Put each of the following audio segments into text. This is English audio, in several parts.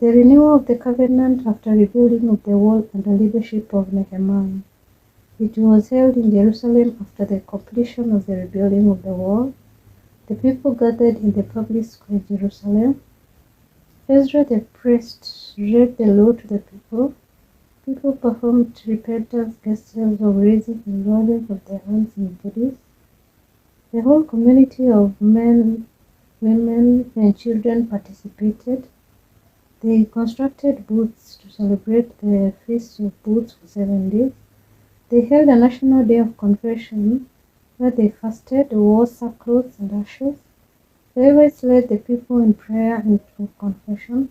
The renewal of the covenant after rebuilding of the wall under leadership of Nehemiah. It was held in Jerusalem after the completion of the rebuilding of the wall. The people gathered in the public square in Jerusalem. Ezra the priest read the law to the people. People performed repentance gestures of raising and lowering of their hands and bodies. The whole community of men, women, and children participated. They constructed booths to celebrate the Feast of Booths for 7 days. They held a national day of confession where they fasted, wore sackcloth and ashes. The Levites led the people in prayer and confession.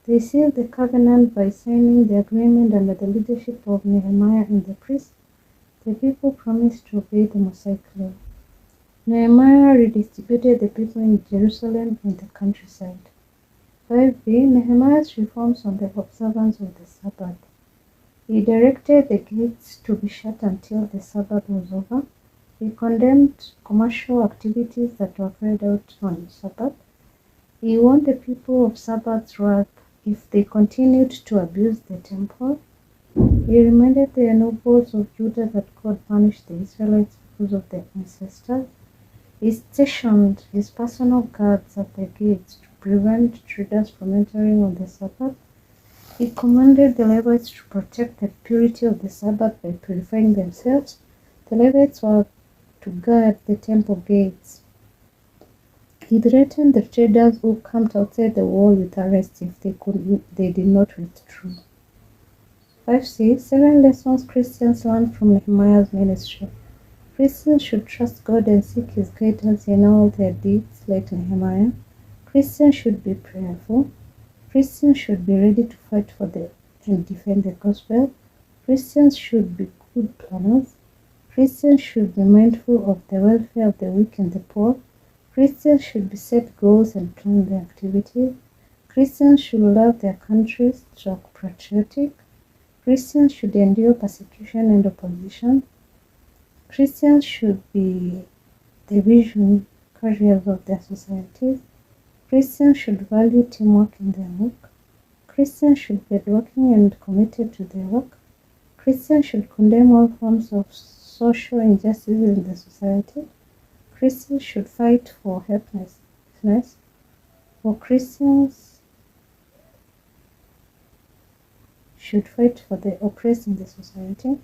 They sealed the covenant by signing the agreement under the leadership of Nehemiah and the priests. The people promised to obey the Mosaic law. Nehemiah redistributed the people in Jerusalem and the countryside. 5b. Nehemiah's reforms on the observance of the Sabbath. He directed the gates to be shut until the Sabbath was over. He condemned commercial activities that were carried out on the Sabbath. He warned the people of Sabbath's wrath if they continued to abuse the temple. He reminded the nobles of Judah that God punished the Israelites because of their ancestors. He stationed his personal guards at the gates to prevent traders from entering on the Sabbath. He commanded the Levites to protect the purity of the Sabbath by purifying themselves. The Levites were to guard the temple gates. He threatened the traders who camped outside the wall with arrest if they did not withdraw. 5c. 7 lessons Christians learned from Nehemiah's ministry. Christians should trust God and seek His guidance in all their deeds, like Nehemiah. Christians should be prayerful. Christians should be ready to fight for and defend the gospel. Christians should be good planners. Christians should be mindful of the welfare of the weak and the poor. Christians should set goals and plan their activities. Christians should love their countries, to patriotic. Christians should endure persecution and opposition. Christians should be the vision carriers of their societies. Christians should value teamwork in their work. Christians should be working and committed to their work. Christians should condemn all forms of social injustice in the society. Christians should fight for helplessness. For Christians should fight for the oppressed in the society.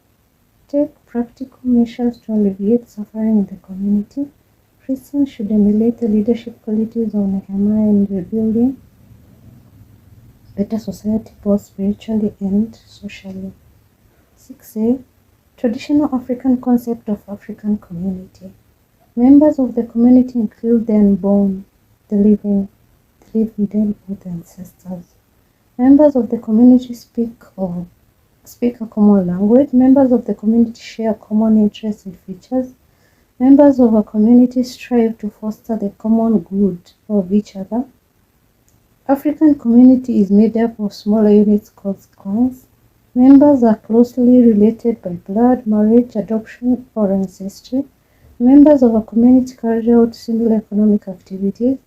Take practical measures to alleviate suffering in the community. Christians should emulate the leadership qualities of Nehemiah in rebuilding better society both spiritually and socially. 6a. Traditional African concept of African community. Members of the community include the unborn, the living dead or the ancestors. Members of the community speak a common language. Members of the community share common interests and features. Members of a community strive to foster the common good of each other. African community is made up of smaller units called clans. Members are closely related by blood, marriage, adoption, or ancestry. Members of a community carry out similar economic activities.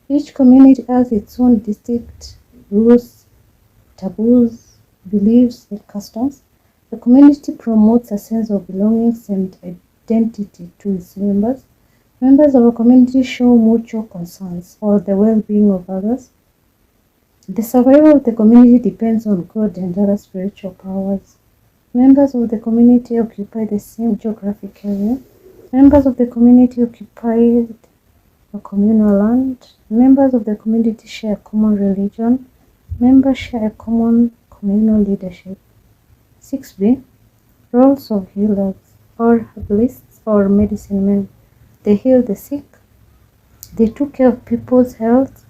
Each community has its own distinct rules, taboos, beliefs, and customs. The community promotes a sense of belonging and identity to its members. Members of a community show mutual concerns for the well-being of others. The survival of the community depends on God and other spiritual powers. Members of the community occupy the same geographic area. Members of the community occupy a communal land. Members of the community share a common religion. Members share a common communal leadership. 6b. Roles of healers or herbalists or medicine men. They healed the sick. They took care of people's health,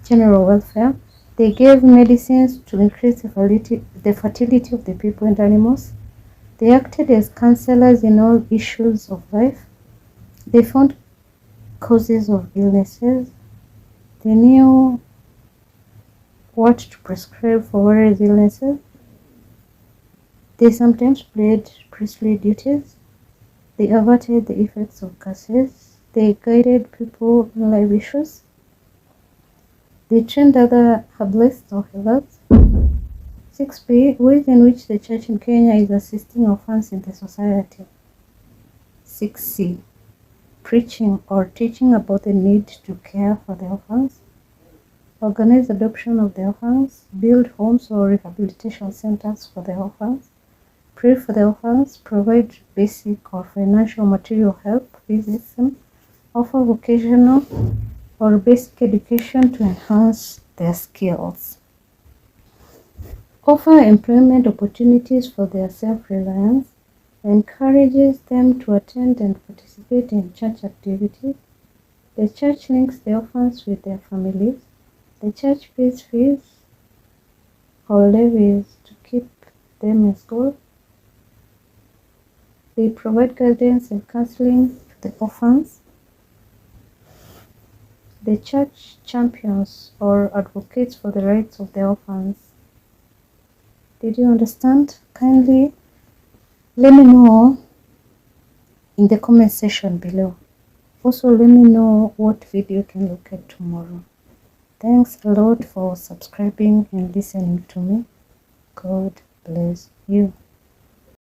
general welfare. They gave medicines to increase the fertility of the people and animals. They acted as counselors in all issues of life. They found causes of illnesses. They knew what to prescribe for various illnesses. They sometimes played priestly duties. They averted the effects of curses. They guided people in life issues. They trained other herbalists or healers. 6b. Ways in which the church in Kenya is assisting orphans in the society. 6c. Preaching or teaching about the need to care for the orphans. Organize adoption of the orphans. Build homes or rehabilitation centers for the orphans. Pray for the orphans. Provide basic or financial material help. Visit them. Offer vocational or basic education to enhance their skills. Offer employment opportunities for their self-reliance. Encourages them to attend and participate in church activities. The church links the orphans with their families. The church pays fees or levies to keep them in school. They provide guidance and counseling to the orphans. The church champions or advocates for the rights of the orphans. Did you understand? Kindly let me know in the comment section below. Also, let me know what video you can look at tomorrow. Thanks a lot for subscribing and listening to me. God bless you.